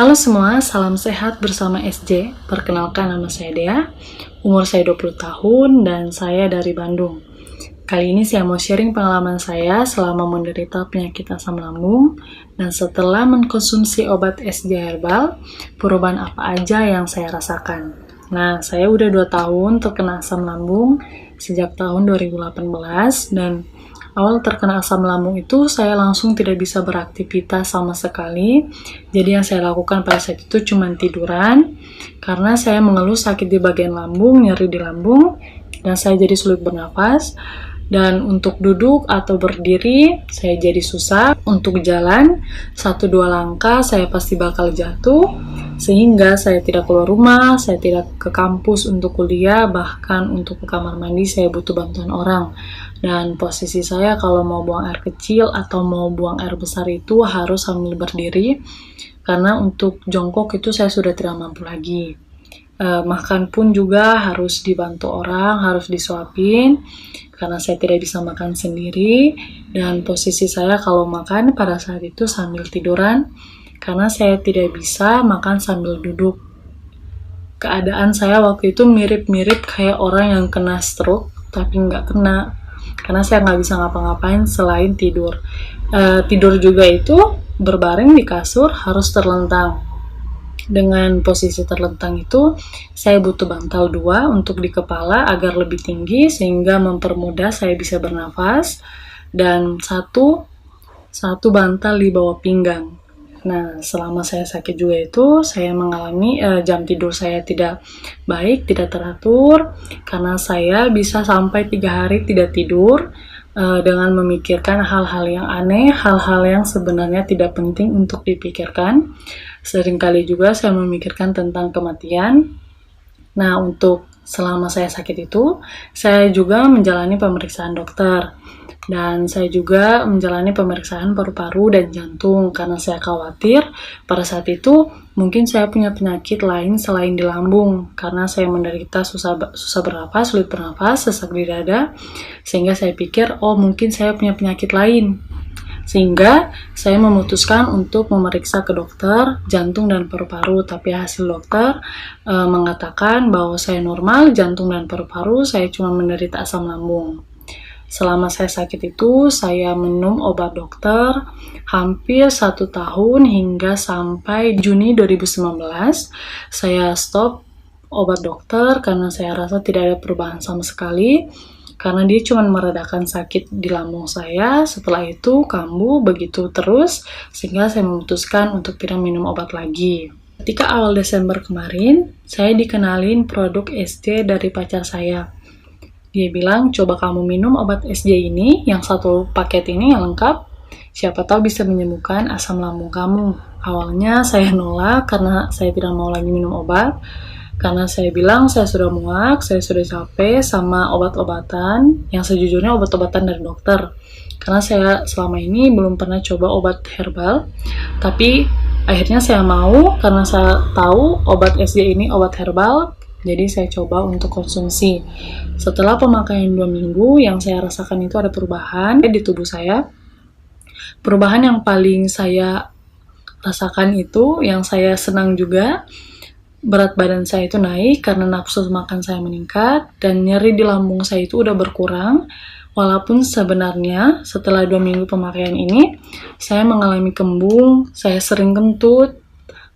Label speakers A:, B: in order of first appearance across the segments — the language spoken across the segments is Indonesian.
A: Halo semua, salam sehat bersama SJ. Perkenalkan, nama saya Dea, umur saya 20 tahun dan saya dari Bandung. Kali ini saya mau sharing pengalaman saya selama menderita penyakit asam lambung dan setelah mengkonsumsi obat SJ Herbal, perubahan apa aja yang saya rasakan. Nah, saya udah 2 tahun terkena asam lambung sejak tahun 2018 dan awal terkena asam lambung itu saya langsung tidak bisa beraktivitas sama sekali. Jadi yang saya lakukan pada saat itu cuma tiduran karena saya mengeluh sakit di bagian lambung, nyeri di lambung, dan saya jadi sulit bernafas. Dan untuk duduk atau berdiri saya jadi susah. Untuk jalan 1-2 langkah saya pasti bakal jatuh, sehingga saya tidak keluar rumah, saya tidak ke kampus untuk kuliah, bahkan untuk ke kamar mandi saya butuh bantuan orang. Dan posisi saya kalau mau buang air kecil atau mau buang air besar itu harus sambil berdiri, karena untuk jongkok itu saya sudah tidak mampu lagi. Makan pun juga harus dibantu orang, harus disuapin, karena saya tidak bisa makan sendiri. Dan posisi saya kalau makan pada saat itu sambil tiduran, karena saya tidak bisa makan sambil duduk. Keadaan saya waktu itu mirip-mirip kayak orang yang kena stroke, tapi nggak kena, karena saya nggak bisa ngapa-ngapain selain tidur. Tidur juga itu berbaring di kasur, harus terlentang. Dengan posisi terlentang itu, saya butuh bantal 2 untuk di kepala agar lebih tinggi sehingga mempermudah saya bisa bernafas, dan satu bantal di bawah pinggang. Nah, selama saya sakit juga itu, saya mengalami jam tidur saya tidak baik, tidak teratur, karena saya bisa sampai 3 hari tidak tidur dengan memikirkan hal-hal yang aneh, hal-hal yang sebenarnya tidak penting untuk dipikirkan. Seringkali juga saya memikirkan tentang kematian. Nah, untuk selama saya sakit itu, saya juga menjalani pemeriksaan dokter. Dan saya juga menjalani pemeriksaan paru-paru dan jantung karena saya khawatir pada saat itu mungkin saya punya penyakit lain selain di lambung, karena saya menderita susah bernafas, sulit bernafas, sesak di dada, sehingga saya pikir mungkin saya punya penyakit lain. Sehingga saya memutuskan untuk memeriksa ke dokter jantung dan paru-paru, tapi hasil dokter mengatakan bahwa saya normal jantung dan paru-paru, saya cuma menderita asam lambung. Selama saya sakit itu, saya minum obat dokter hampir 1 tahun hingga sampai Juni 2019. Saya stop obat dokter karena saya rasa tidak ada perubahan sama sekali, karena dia cuma meredakan sakit di lambung saya. Setelah itu kambuh begitu terus, sehingga saya memutuskan untuk tidak minum obat lagi. Ketika awal Desember kemarin, saya dikenalin produk SJ dari pacar saya. Dia bilang, coba kamu minum obat SJ ini, yang 1 paket ini yang lengkap, siapa tahu bisa menyembuhkan asam lambung kamu. Awalnya saya nolak karena saya tidak mau lagi minum obat, karena saya bilang saya sudah muak, saya sudah capek sama obat-obatan, yang sejujurnya obat-obatan dari dokter. Karena saya selama ini belum pernah coba obat herbal, tapi akhirnya saya mau karena saya tahu obat SJ ini obat herbal. Jadi saya coba untuk konsumsi. Setelah pemakaian 2 minggu, yang saya rasakan itu ada perubahan di tubuh saya. Perubahan yang paling saya rasakan itu, yang saya senang juga, berat badan saya itu naik karena nafsu makan saya meningkat, dan nyeri di lambung saya itu udah berkurang. Walaupun sebenarnya setelah 2 minggu pemakaian ini, saya mengalami kembung, saya sering kentut.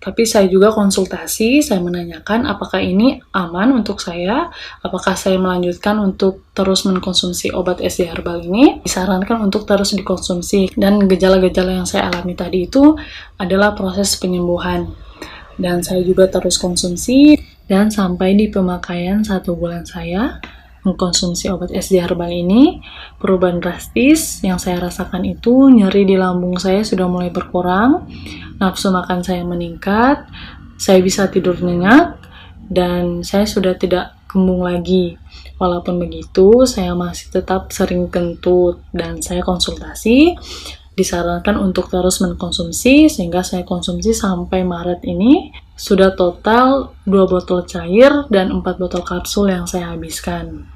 A: Tapi saya juga konsultasi, saya menanyakan apakah ini aman untuk saya, apakah saya melanjutkan untuk terus mengkonsumsi obat SJ Herbal ini. Disarankan untuk terus dikonsumsi, dan gejala-gejala yang saya alami tadi itu adalah proses penyembuhan. Dan saya juga terus konsumsi, dan sampai di pemakaian 1 bulan saya mengkonsumsi obat SJ Herbal ini, perubahan drastis yang saya rasakan itu, nyeri di lambung saya sudah mulai berkurang, nafsu makan saya meningkat, saya bisa tidur nyenyak, dan saya sudah tidak kembung lagi. Walaupun begitu, saya masih tetap sering kentut, dan saya konsultasi, disarankan untuk terus mengkonsumsi, sehingga saya konsumsi sampai Maret ini, sudah total 2 botol cair dan 4 botol kapsul yang saya habiskan.